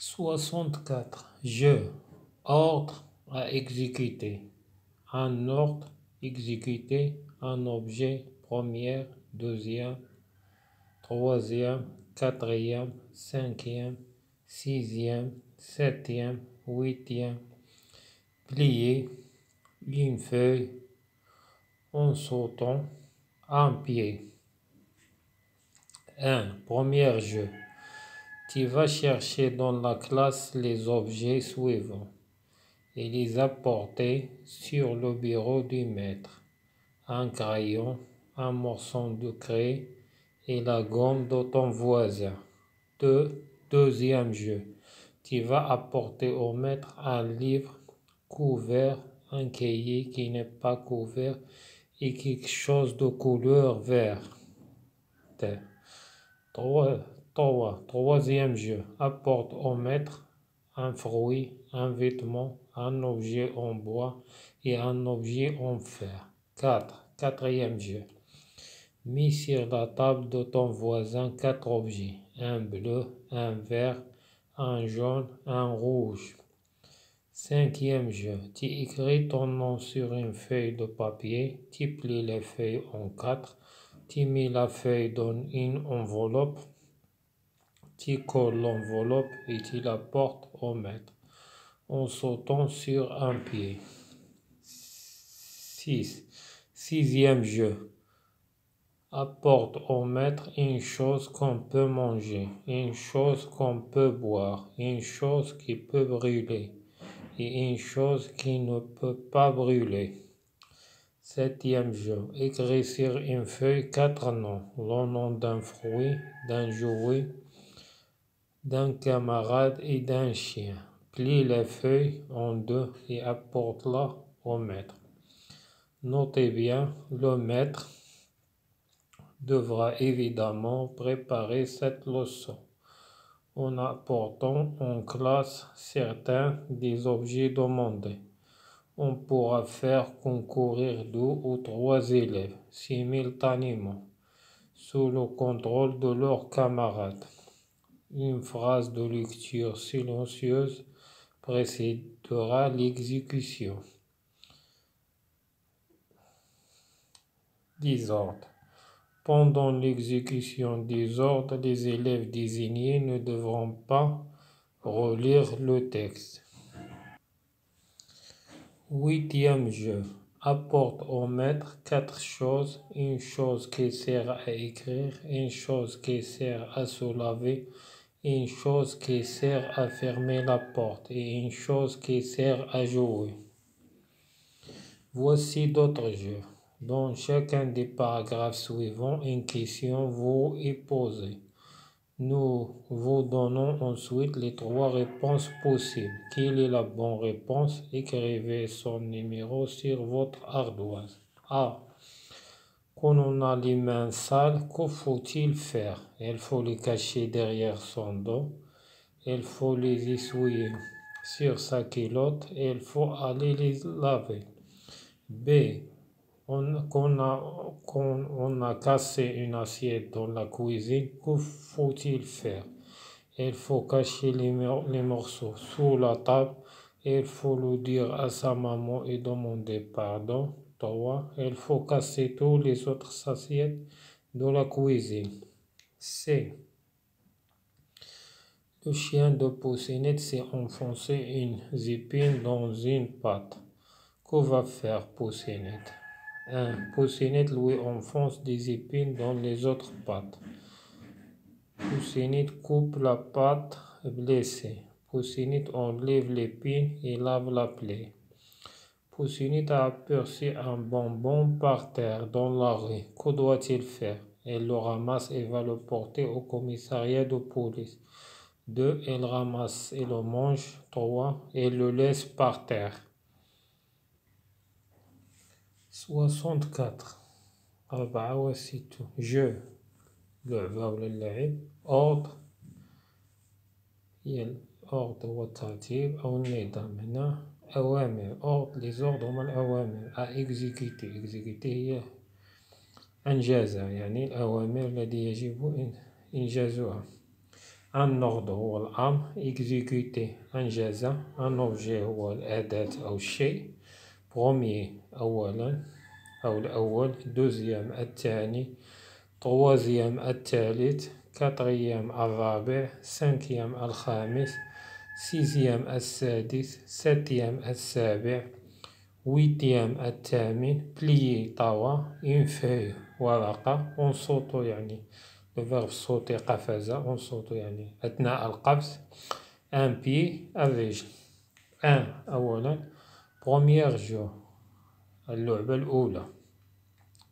64. Je. Ordre à exécuter. Un ordre exécuté, un objet, première, deuxième, troisième, quatrième, cinquième, sixième, septième, huitième, plié, une feuille, en sautant, un pied. 1. Premier jeu. Tu vas chercher dans la classe les objets suivants et les apporter sur le bureau du maître. Un crayon, un morceau de craie et la gomme de ton voisin. 2. Deuxième jeu. Tu vas apporter au maître un livre couvert, un cahier qui n'est pas couvert et quelque chose de couleur verte. 3. Troisième jeu. Apporte au maître un fruit, un vêtement, un objet en bois et un objet en fer. 4. Quatrième jeu. Mis sur la table de ton voisin 4 objets. Un bleu, un vert, un jaune, un rouge. Cinquième jeu. Tu écris ton nom sur une feuille de papier, tu plies les feuilles en 4, tu mets la feuille dans une enveloppe, tu colles l'enveloppe et tu la portes au maître en sautant sur un pied. 6. Sixième jeu. Apporte au maître une chose qu'on peut manger, une chose qu'on peut boire, une chose qui peut brûler et une chose qui ne peut pas brûler. Septième jeu. Écris sur une feuille 4 noms, le nom d'un fruit, d'un jouet, d'un camarade et d'un chien. Plie les feuilles en 2 et apporte-la au maître. Notez bien, le maître devra évidemment préparer cette leçon en apportant en classe certains des objets demandés. On pourra faire concourir 2 ou 3 élèves simultanément sous le contrôle de leurs camarades. Une phrase de lecture silencieuse précédera l'exécution. 10 ordres. Pendant l'exécution des ordres, les élèves désignés ne devront pas relire le texte. Huitième jeu. Apporte au maître 4 choses, une chose qui sert à écrire, une chose qui sert à se laver, une chose qui sert à fermer la porte et une chose qui sert à jouer. Voici d'autres jeux. Dans chacun des paragraphes suivants, une question vous est posée. Nous vous donnons ensuite les 3 réponses possibles. Quelle est la bonne réponse? Écrivez son numéro sur votre ardoise. A. Quand on a les mains sales, que faut-il faire? Il faut les cacher derrière son dos. Il faut les essuyer sur sa culotte et il faut aller les laver. B. Quand on a cassé une assiette dans la cuisine, que faut-il faire? Il faut cacher les morceaux sous la table et il faut le dire à sa maman et demander pardon. 3. Il faut casser tous les autres assiettes de la cuisine. C. Le chien de Poussiniette s'est enfoncé une épine dans une pâte. Que va faire Poussiniette? 1. Poussiniette lui enfonce des épines dans les autres pattes. Poussiniette coupe la patte blessée. Poussiniette enlève l'épine et lave la plaie. Poussiniette a aperçu un bonbon par terre dans la rue. Que doit-il faire? Elle le ramasse et va le porter au commissariat de police. 2. Elle ramasse et le mange. 3. Elle le laisse par terre. 64. Je. Ordre. Ordre والترتيب أو النظام هنا. أوامر. Ordre. Les ordres هما الأوامر à exécuter. exécuter هي إنجازها، يعني الأوامر التي يجب إنجازها. ان اوردر هو الامر، اكزيكوتي انجازه، ان اوبجي هو الاداة او الشيء، بروميي اولا او الاول، دوزيام الثاني، troisième الثالث، quatrième الرابع، cinquième الخامس، sixième السادس، septième السابع، huitième الثامن، plier طوى، une feuille ورقة، on saute يعني le verbe sauter قفز، on saute يعني أثناء القفز، un pied الرجل. أولا première jour اللعبة الأولى.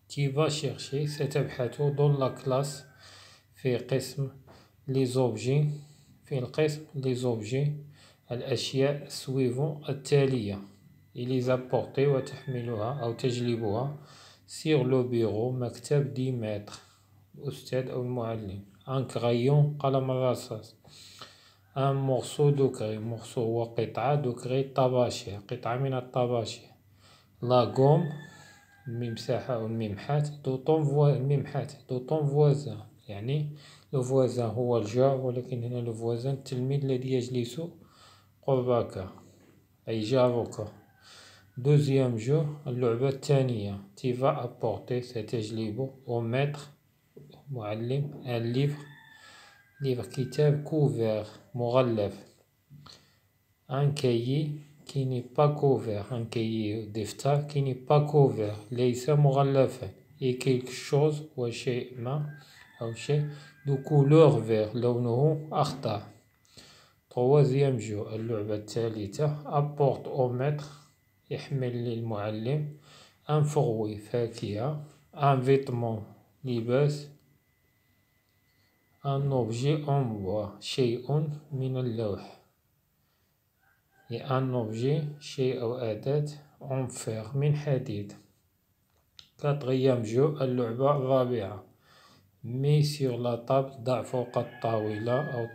Tu vas chercher ستبحث dans la classe في قسم les objets، في القسم les objets الأشياء suivant التالية، et les apporter وتحملها أو تجلبها sur le bureau مكتب 10 متر الأستاذ أو المعلم، un crayon قلم الرصاص، un morceau de craie، morceau هو قطعة، de craie طباشير قطعة من الطباشير، la gomme الممسحة أو الممحات، الممحات دو طون فوازان يعني لو فوازان هو الجار، ولكن هنا لو فوازان التلميذ الذي يجلس قربك أي جارك. دوزيام جو اللعبة الثانية، تيفا أبورتي ستجلب، أو متر معلم، ان ليفر ليفر كتاب، كوفير مغلف، ان كايي كي ني با كوفير، ان كايي دفتر كي ني با كوفير ليس مغلفا، اي كيلك شوز وشيء ما أو شيء، دو كولور فير لونه أخضر. troisième جو اللعبة الثالثة، أبورت أو متر يحمل للمعلم، ان فروي فاكهة، ان فيتمون لباس، ان أوبجي أون بوا شيء من اللوح، ان أوبجي شيء أو أداة، أون فير من حديد. quatrième جو اللعبة الرابعة، مي سيغ لا طابل ضع فوق الطاولة أو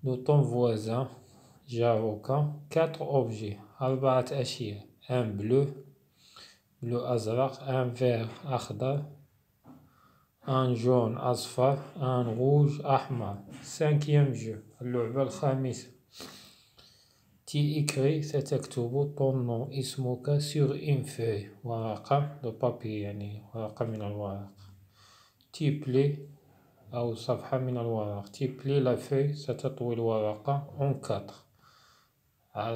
دو طون فوازان جارك، كاتر أوبجي أربعة أشياء، ان بلو بلو أزرق، ان فير أخضر، ان جون أصفر، ان روج أحمر. cinquième جو اللعبة الخامسة، تي إكري ستكتب طون نون اسمك سور إن فوي ورقة، دو بابي يعني ورقة من الورق، تي بلي أو صفحة من الورق، تي بلي لا فوي ستطوي الورقة أون كاتر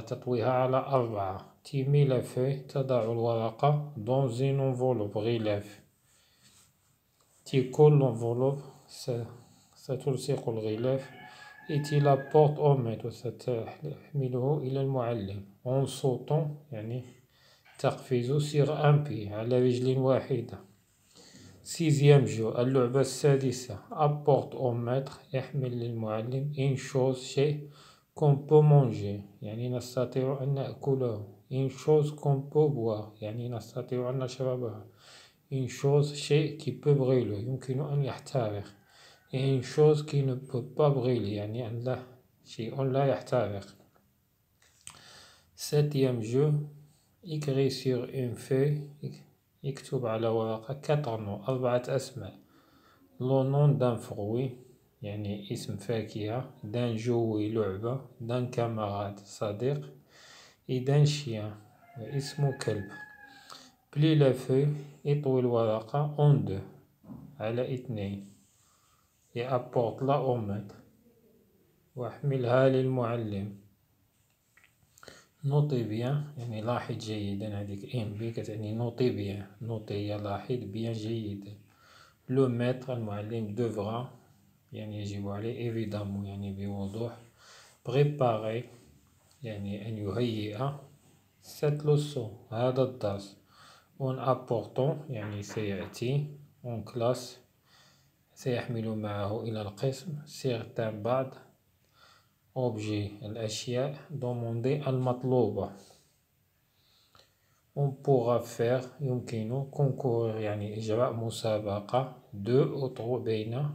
تطويها على 4، تي مي لا فوي تضع الورقة دون زين انفولوب غلاف، تي كول لونفولوب ستلصق الغلاف، إتي لا بورت أو ميت وستحمله إلى المعلم، أون صوتون يعني تقفز سيغ أن بي على رجل واحدة. سيزيام جو اللعبة السادسة، أبورت أو متر يحمل للمعلم، إن شوز شيء، كون بو مونجي يعني نستطيع أن نأكله، إن شوز كون بو بوار يعني نستطيع أن نشربها، إن شوز شيء كي بو بغيلو يمكن أن يحترق، إن شوز كي نو بو با بغيلي يعني أن لا شيء لا يحترق. سيتيام جو، إكري سيغ إن في يكتب على ورقة، كاتر نو 4 أسماء، لو نون دان فروي يعني اسم فاكهة، دان جوي لعبة، دان كاماراد صديق، دان شيان اسم كلب. بلي لا فوي يطوي الورقة أون دو على 2، أبورت لا أو متر واحملها للمعلم. نوطي بيان يعني لاحظ جيدا، هذيك إن بي كتعني نوطي بيان، نوطي هي لاحظ بيان جيدا. لو ميتر المعلم دوفغا يعني يجب عليه إيفيدامون يعني بوضوح، بريباري يعني أن يهيئ، سيت لوسون هذا الدرس، اون أبورتون يعني سيأتي، اون كلاس سيحمل معه إلى القسم، سيغتان بعض، أوبجي الأشياء، دوموندي المطلوبة، اون بوغا فيغ يمكن، كونكور يعني إجراء مسابقة، دو أو بين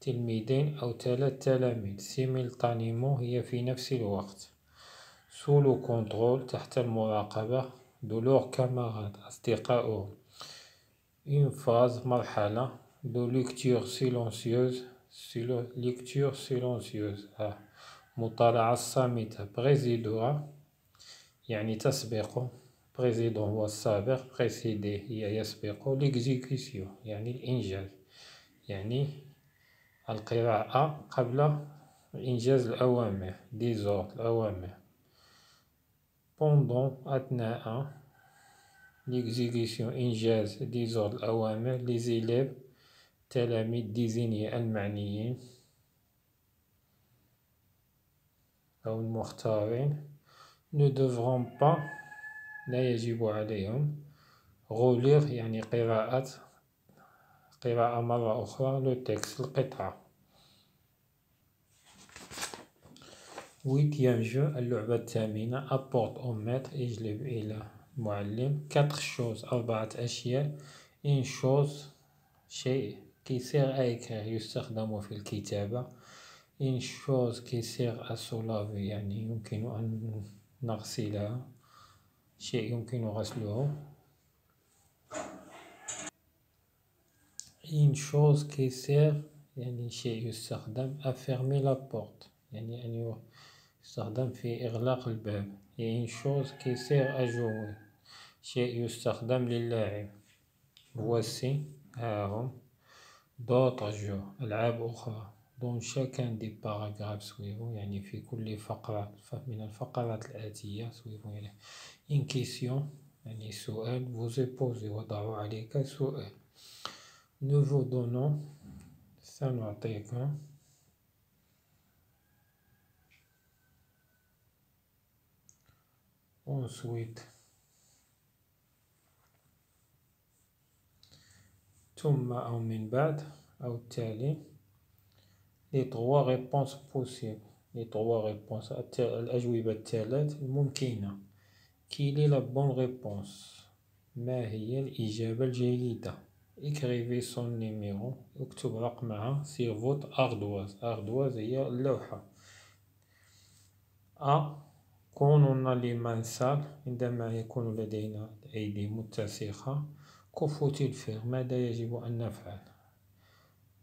تلميذين أو 3 تلاميذ، سيميلتانيمون هي في نفس الوقت، سو لو كونترول تحت المراقبة، دو لور كاماراد أصدقاؤهم، اون فاز مرحلة، دو ليكتور سيلونسيوز lecture silencieuse. مطالعة الصامتة. précédera يعني تسبق. précédent هو السابق. précédé هي يسبق. l'exécution يعني الإنجاز، يعني القراءة قبل إنجاز الأوامر. ديزورد الأوامر. pendant أثناء. l'exécution إنجاز. ديزورد الأوامر. les élèves تلاميذ. désigner المعنيين أو المختارين. ne devront pas لا يجب عليهم. relire يعني قراءة مرة أخرى. le texte القطعة. 8e jeu اللعبة الثامنة. apporte au maître يجلب إلى المعلم. 4 choses 4 أشياء. une chose شيء qui sert à écrire يستخدم في الكتابة. une chose qui sert à se laver يعني يمكن أن نغسلها، شيء يمكن غسله. une chose qui sert يعني شيء يستخدم à fermer la porte يعني أن يستخدم في إغلاق الباب. une chose qui sert à jouer شيء يستخدم للعب. voici هاهم d'autres jeux ألعاب أخرى. dans chacun des paragraphes suivants يعني في كل فقرة من الفقرات الآتية suivant يعني une question يعني سؤال. vous est posé وضع عليك سؤال. nous vous donnons سنعطيك. ensuite ثم أو من بعد أو التالي les 3 réponses possibles. les 3 réponses الأجوبة الثلاث الممكنة. quelle est la bonne réponse؟ ما هي الإجابة الجيدة؟ écrivez son numéro اكتب رقمها sur votre ardoise. ardoise هي اللوحة. كوننا لمنسال عندما يكون لدينا أيدي متسخة. que faut-il faire؟ ماذا يجب أن نفعل؟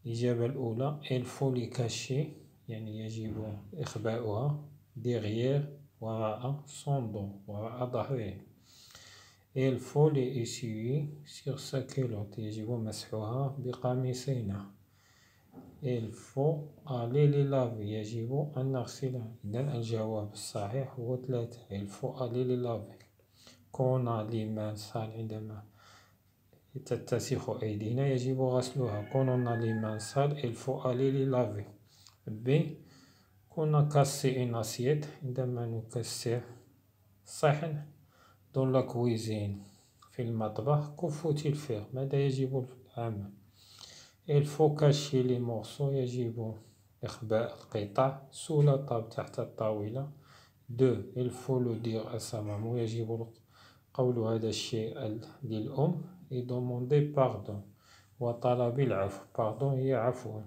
الإجابة الأولى il faut les cacher يعني يجب إخباؤها. derrière وراء. son dos وراء ظهره. il faut les essuyer sur sa culotte يجب مسحها بقميصنا. il faut aller les laver يجب أن نغسلها. إذن الجواب الصحيح هو 3. il faut aller les laver. كون les mains sales عندما تتسخ أيدينا يجب غسلها. كوننا les mains sales il faut aller les laver. b كنا casser une assiette عندما نكسر صحن. dans la cuisine في المطبخ. que faut-il faire؟ ماذا يجب العمل؟ il faut cacher les morceaux يجب إخباء القطع sous la table تحت الطاولة. 2 il faut le dire à sa maman يجب قول هذا الشيء للأم. et demander pardon وطلب العفو. pardon هي عفوا.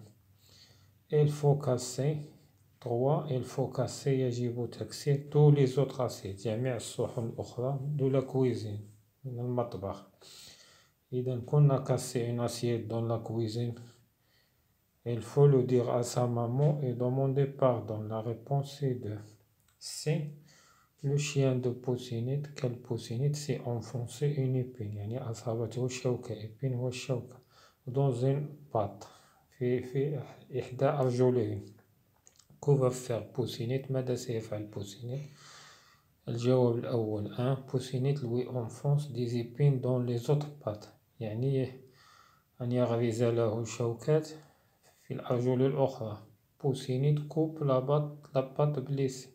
il faut casser. 3 il faut casser يجب تكسير tous les autres assiettes جميع الصحن الأخرى de la cuisine من المطبخ. إذا كنا casser une assiette dans la cuisine il faut le dire à sa maman et demander pardon. la réponse est 2. c le chien de Poussinitte. quel Poussinitte s'est enfoncé une épine يعني أصابته شوكة. épine هو الشوكة. dans une patte في إحدى أرجله. que va faire Poussinitte؟ ماذا سيفعل Poussinitte؟ الجواب الأول 1 Poussinitte lui enfonce des épines dans les autres pattes يعني أن يغرز له شوكات في الأرجل الأخرى. Poussinitte coupe la patte blessée.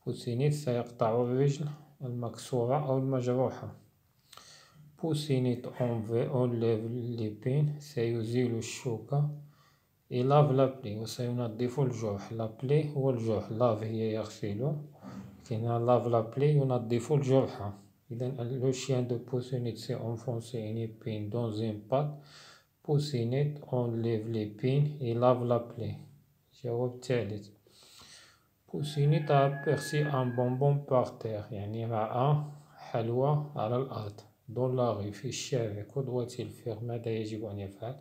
Poussinitte سيقطع الرجل المكسورة أو المجروحة. Poussinitte enlève l'épine سيزيل الشوكة. et lave la plaie وسينظف الجرح. la plaie هو الجرح. lave هي يغسل كنا lave la plaie ينظف الجرح. إذن le chien de Poussinitte s'est enfoncé une épine dans une patte. Poussinitte enlève l'épine et lave la plaie. الجواب الثالث Poussinitte a aperçu un bonbon par terre يعني رأى حلوى على الأرض. dans la rue في الشارع. que doit-il faire؟ ماذا يجب أن يفعل؟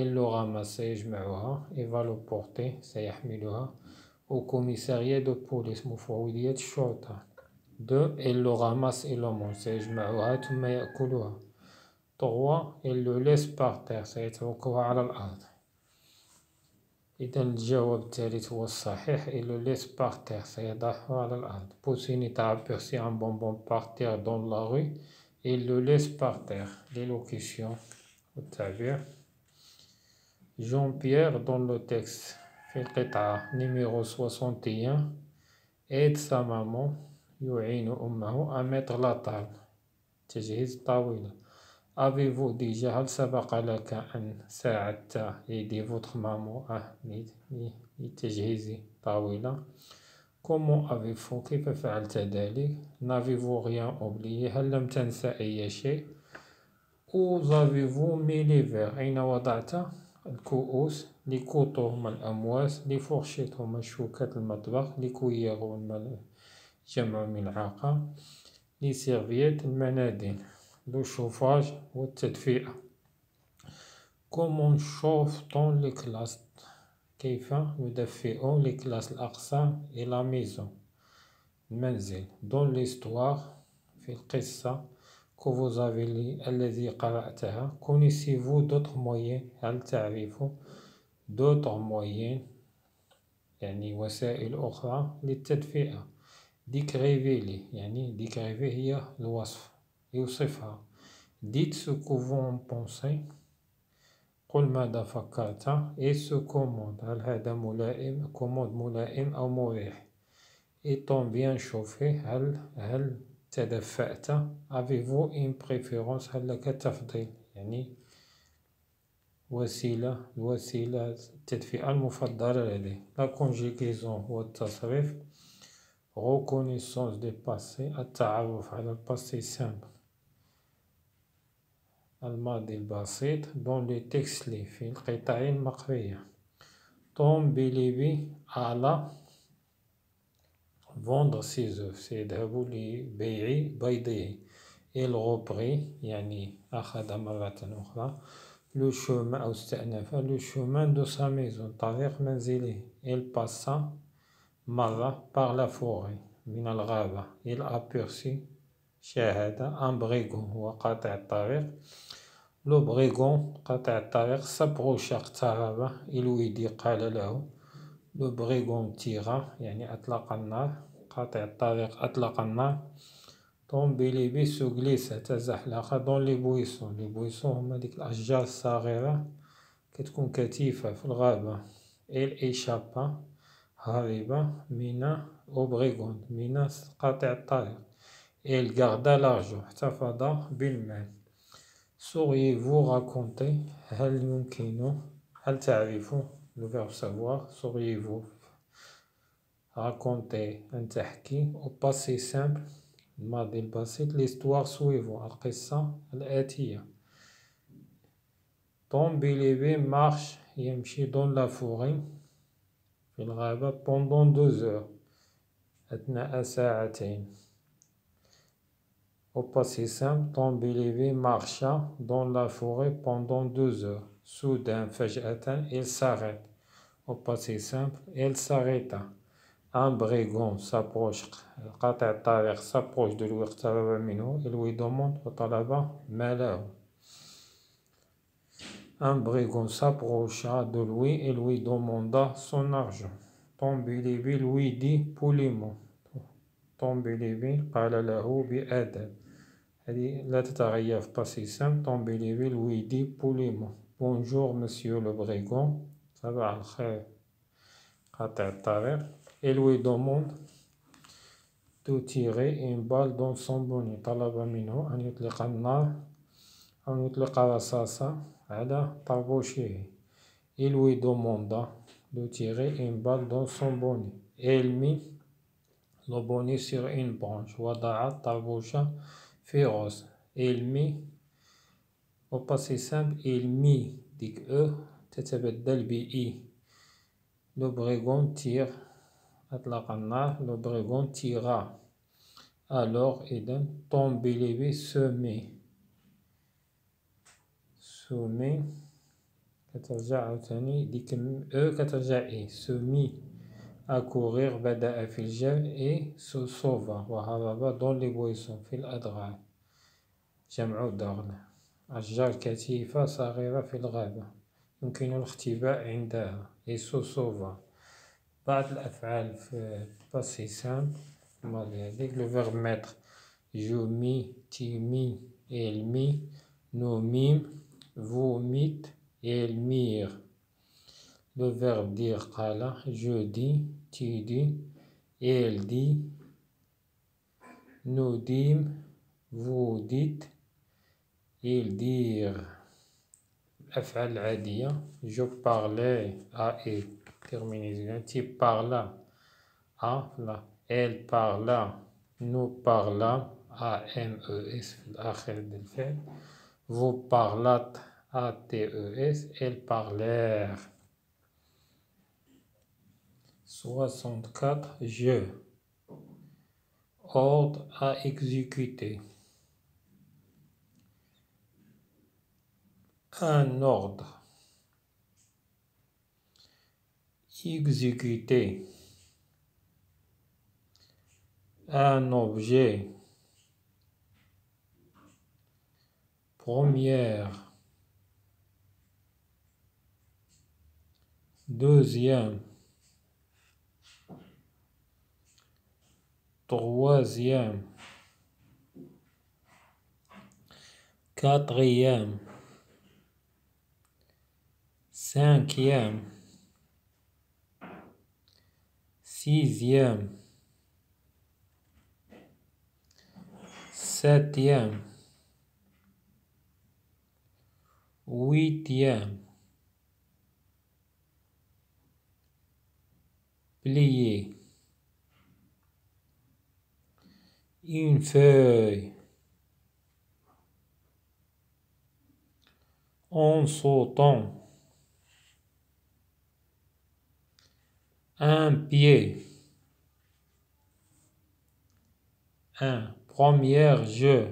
il le ramasse سيجمعها et va le porter سيحملها au commissariat de police مفوضية الشرطة. 2 il le ramasse et le mange سيجمعها ثم يأكلها. 3 il le laisse par terre سيتركها على الأرض. إذا الجواب الثالث هو الصحيح il le laisse par terre سيضعه على الأرض. Poussini t'a aperçu un bonbon par terre dans la rue il le laisse par terre. L'élocution والتعبير. Jean-Pierre dans le texte في القطعة numéro 61 aide sa maman يعين أمه à mettre la table تجهيز الطاولة. Avez-vous déjà هل سبق لك أن ساعدت aider votre maman لتجهيز طاولة؟ Comment avez-vous كيف فعلت ذلك؟ N'avez-vous rien oublié هل لم تنسى أي شيء؟ Où avez-vous mis les verres؟ أين وضعت الكؤوس؟ لي كوطو هما الأمواس، لي فورشيت هما شوكات المطبخ، لي كويير هما جمع ملعقة، لي سيرفييت المناديل، لو شوفاج والتدفئة. Comment chauffe-t-on les classes؟ كيف ندفئ les classes الأقسام et la maison المنزل. Dans l'histoire في القصة que vous avez lu الذي قرأتها connaissez-vous d'autres moyens هل تعرف d'autres moyens يعني وسائل أخرى للتدفئة. décrivez لي يعني décrivez هي الوصف يوصفها. dites ce que vous en pensez قل ماذا فكرت. et ce commande هل هذا ملائم commande ملائم أو مريح. est-on bien chauffé هل تدفأت. avez-vous une préférence هل لك تفضيل يعني الوسيلة التدفئة المفضلة لديك. la conjugaison هو التصريف. reconnaissance du passé التعرف على الباسي simple الماضي البسيط. dans les textes لي في القطع المقرية. توم بيليبي على vendre ses œufs سيذهب لبيع بيضه. il reprit يعني أخذ مرة أخرى le chemin أو استأنف le chemin de sa maison طريق منزله. il passa مر par la forêt من الغابة. il aperçut شاهد un brigand هو قاطع الطريق. le brigand قاطع الطريق s'approcha اقترب. il lui dit قال له le brigand tira يعني أطلق النار. قاطع الطريق أطلق النار. توم بيليبي سو غليسا تزحلق dans les buissons. les buissons هما ديك الأشجار الصغيرة كتكون كثيفة في الغابة. il échappa هرب من au brigand من قاطع الطريق. il garda l'argent احتفظ بالمال. sauriez-vous raconter هل يمكن هل تعرف le verbe savoir sauriez-vous raconter أن تحكي au passé simple الماضي البسيط l'histoire suivante القصة الآتية. توم بيليبي marche يمشي dans la forêt في الغابة pendant 2 heures أثناء ساعتين. au passé simple توم بيليبي marcha dans la forêt pendant 2 heures. soudain فجأة il s'arrête. au passé simple il s'arrêta. un brigand s'approche قاطع الطريق s'approche de lui اقترب منه. il lui demande وطلب ماله. un brigand s'approcha de lui et lui demanda son argent. توم بيليبي lui dit poliment توم بيليبي قال له بأدب. هذه لا تتغير في passé simple. توم بيليبي lui dit poliment bonjour monsieur le brigand صباح الخير قاطع الطريق. il lui demande de tirer une balle dans son bonnet. طلب منه أن يطلق النار أو يطلق رصاصة على طربوشه. il lui demanda de tirer une balle dans son bonnet. il mit le bonnet sur une branche. وضع الطربوش في غصن. il mit au passé simple il mit ديك تتبدل ب i. le brigand tire أطلق النار. le brigand tira. alors إذن توم بيليبي se met كترجع عاوتاني ديك كترجع se mit à courir بدأ في الجري se sauva وهرب dans les buissons في الأدغال جمع دغل أشجار كثيفة صغيرة في الغابة يمكن الاختباء عندها se sauva. بعض الأفعال في passé simple الماضي هذيك le verbe mettre je mis, tu mis, elle mit, nous mîmes, vous mîtes, elles mirent. Le verbe dire قال je dis, tu dis, elle dit, nous dîmes, vous dites, ils dirent. الأفعال العادية je parlais à et terminaison tu parlas à là elle parla nous parlâmes AMES في الآخر بالفعل vous parlâtes ATES elles parlèrent. 64 je ordre à exécuter un ordre exécuter un objet première deuxième troisième quatrième cinquième sixième septième huitième plier une feuille en sautant un pied un première je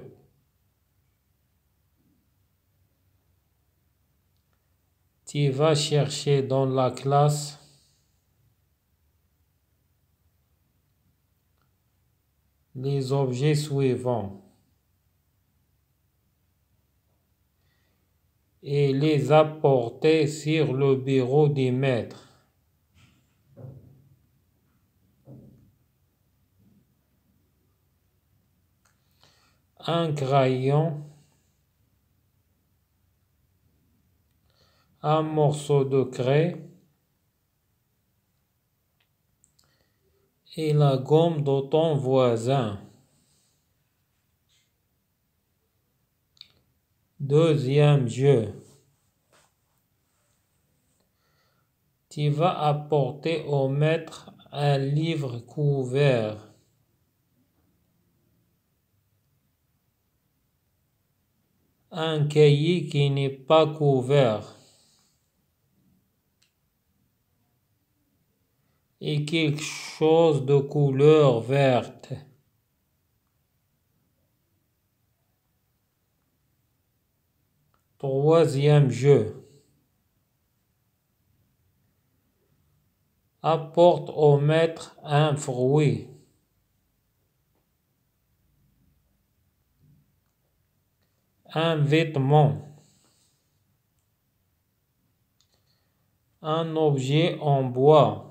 tu vas chercher dans la classe les objets suivants et les apporter sur le bureau du maître. Un crayon, un morceau de craie et la gomme de ton voisin. Deuxième jeu. Tu vas apporter au maître un livre couvert. Un cahier qui n'est pas couvert. Et quelque chose de couleur verte. Troisième jeu. Apporte au maître un fruit. Un vêtement. Un objet en bois.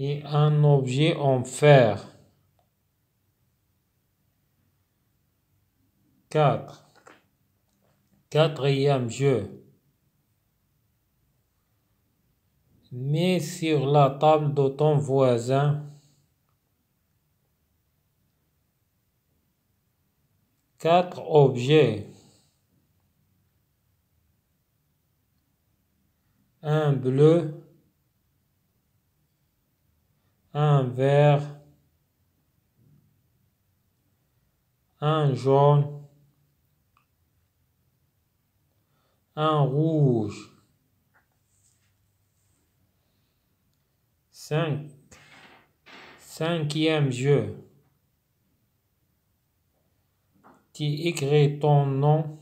Et un objet en fer. 4. Quatrième jeu. Mets sur la table de ton voisin 4 objets. Un bleu, un vert, un jaune, un rouge. 5. Cinquième jeu. Tu écris ton nom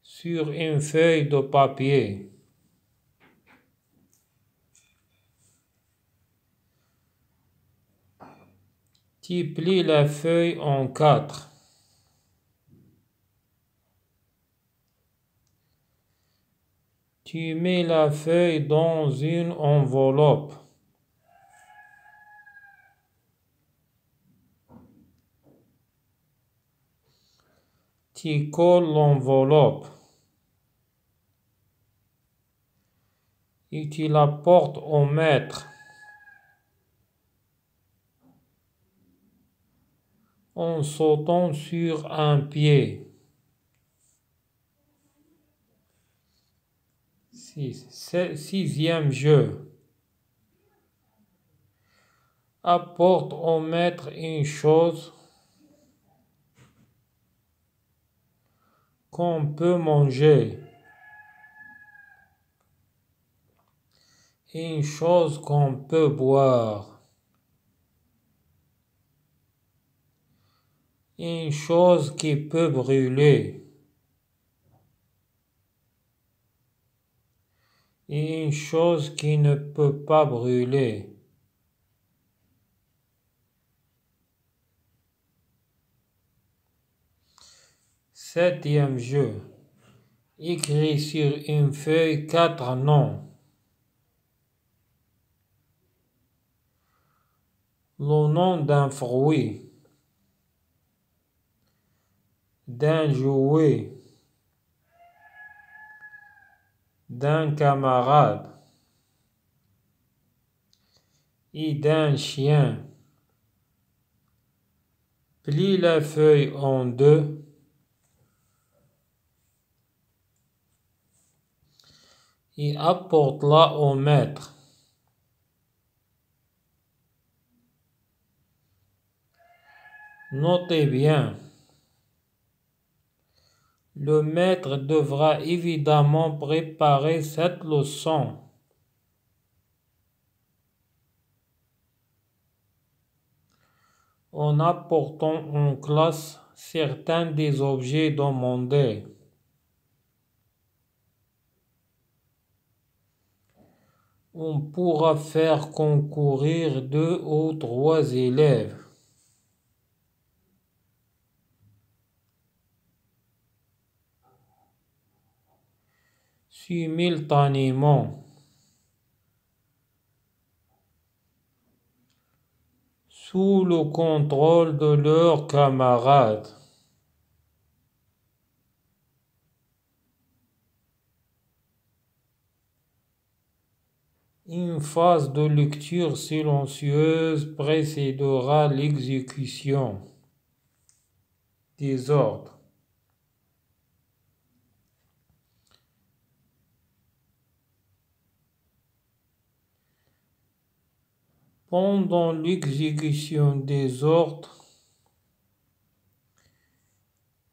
sur une feuille de papier. Tu plies la feuille en 4. Tu mets la feuille dans une enveloppe. Tu colles l'enveloppe et tu la portes au maître en sautant sur un pied. 6e jeu. Apporte au maître une chose qu'on peut manger, une chose qu'on peut boire, une chose qui peut brûler et une chose qui ne peut pas brûler. Septième jeu. Écris sur une feuille 4 noms. Le nom d'un fruit, d'un jouet, d'un camarade et d'un chien. Plie la feuille en 2 et apporte-la au maître. Notez bien, le maître devra évidemment préparer cette leçon. En apportant en classe certains des objets demandés. On pourra faire concourir 2 ou 3 élèves. Simultanément, sous le contrôle de leurs camarades. Une phase de lecture silencieuse précédera l'exécution des ordres. Pendant l'exécution des ordres,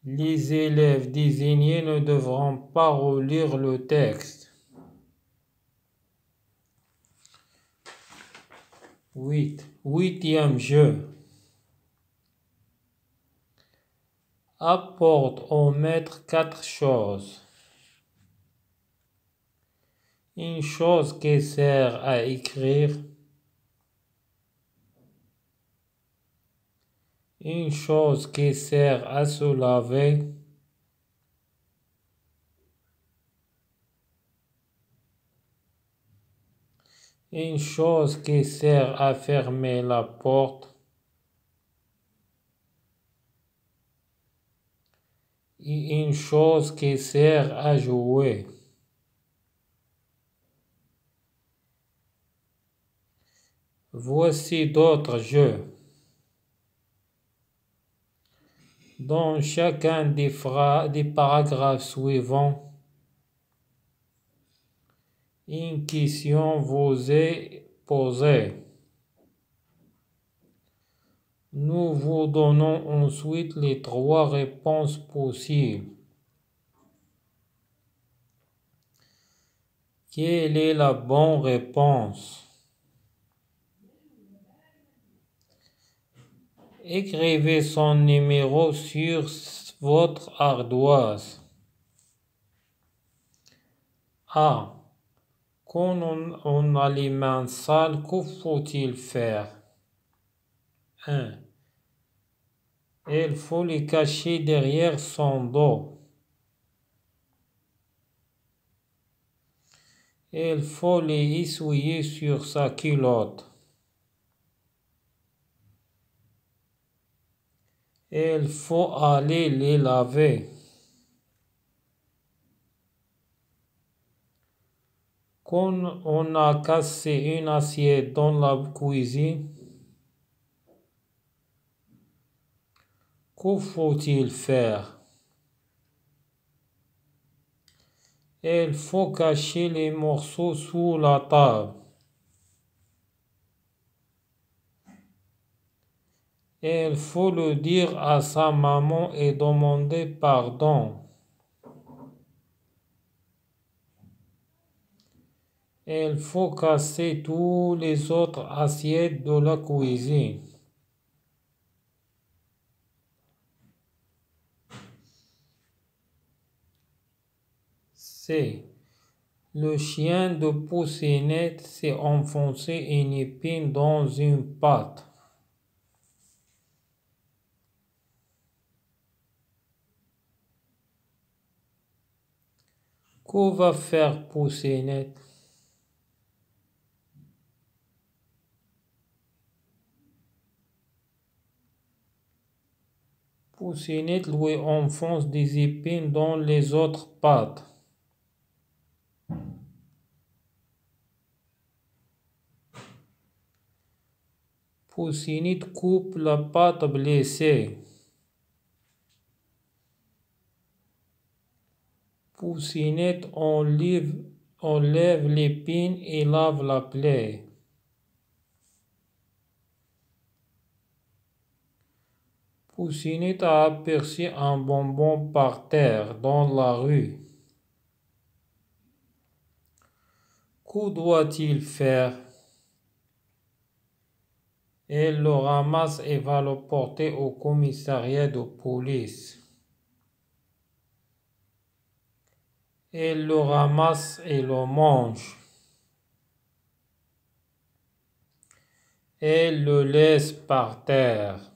les élèves désignés ne devront pas relire le texte. 8e jeu. Apporte au maître 4 choses. Une chose qui sert à écrire, une chose qui sert à se laver, une chose qui sert à fermer la porte et une chose qui sert à jouer. Voici d'autres jeux. Dans chacun des paragraphes suivants, une question vous est posée. Nous vous donnons ensuite les 3 réponses possibles. Quelle est la bonne réponse? Écrivez son numéro sur votre ardoise. A. Quand on a les mains sales, que faut-il faire? 1. Il faut les cacher derrière son dos. Il faut les essuyer sur sa culotte. Il faut aller les laver. Quand on a cassé une assiette dans la cuisine, que faut-il faire? Il faut cacher les morceaux sous la table. Il faut le dire à sa maman et demander pardon. Il faut casser tous les autres assiettes de la cuisine. C. Le chien de Pousseinette s'est enfoncé une épine dans une patte. Que va faire Pousseinette? Pousseinette lui enfonce des épines dans les autres pattes. Pousseinette coupe la patte blessée. Pousseinette enlève l'épine et lave la plaie. Pousseinette a aperçu un bonbon par terre dans la rue. Que doit-il faire? Il le ramasse et va le porter au commissariat de police. Il le ramasse et le mange. Il le laisse par terre.